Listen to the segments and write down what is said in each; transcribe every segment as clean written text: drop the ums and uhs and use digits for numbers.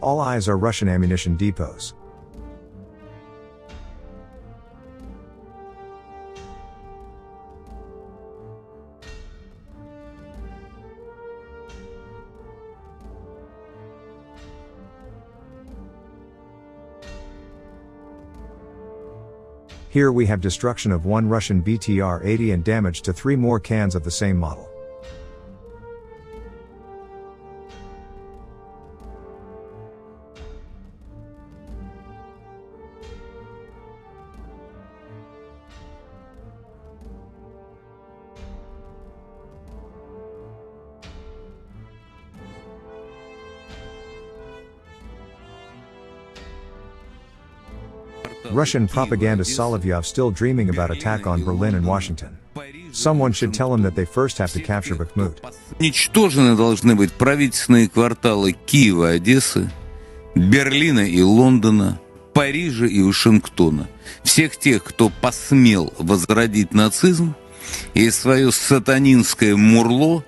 All eyes are Russian ammunition depots. Here we have destruction of one Russian BTR-80 and damage to 3 more cans of the same model. Russian propagandist Solovyov still dreaming about attack on Berlin and Washington. Someone should tell him that they first have to capture Bakhmut. Уничтожены должны быть правительственные кварталы Киева, Одессы, Берлина и Лондона, Парижа и Вашингтона. Всех тех, кто посмел возродить нацизм и свое сатанинское мурло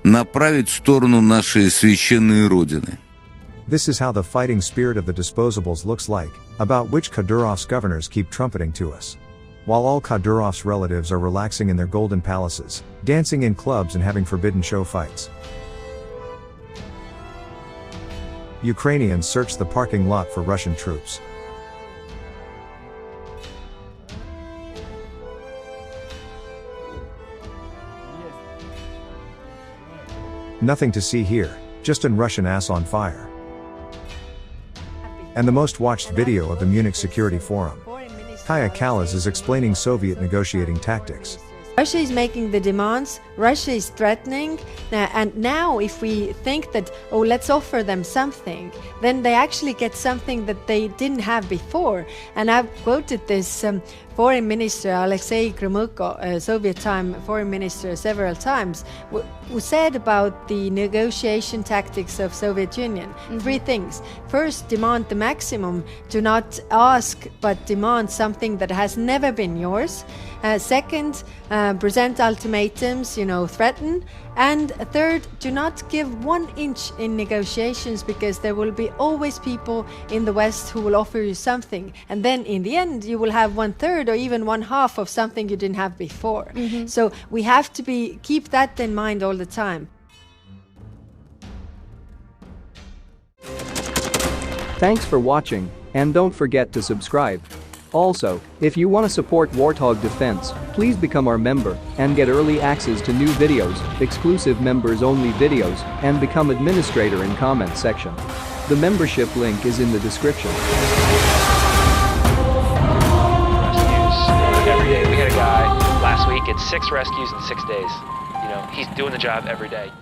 направить в сторону нашей священной Родины. This is how the fighting spirit of the disposables looks like, about which Kadyrov's governors keep trumpeting to us. While all Kadyrov's relatives are relaxing in their golden palaces, dancing in clubs and having forbidden show fights. Ukrainians search the parking lot for Russian troops. Nothing to see here, just an Russian ass on fire. And the most watched video of the Munich Security Forum. Kaya Kallas is explaining Soviet negotiating tactics. Russia is making the demands, Russia is threatening, and now if we think that, oh, let's offer them something, then they actually get something that they didn't have before. And I've quoted this foreign minister, Alexei Gromyko, Soviet time foreign minister, several times, who said about the negotiation tactics of Soviet Union. 3 things. First, demand the maximum. Do not ask, but demand something that has never been yours. Second, present ultimatums, threaten. And third, do not give 1 inch in negotiations, because there will be always people in the West who will offer you something. And then in the end, you will have 1/3 or even 1/2 of something you didn't have before. So we have to keep that in mind all the time. Thanks for watching, and don't forget to subscribe. Also, if you want to support Warthog Defense, please become our member and get early access to new videos, exclusive members-only videos, and become administrator in comment section. The membership link is in the description. Every day. We had a guy last week, it's 6 rescues in 6 days. He's doing the job every day.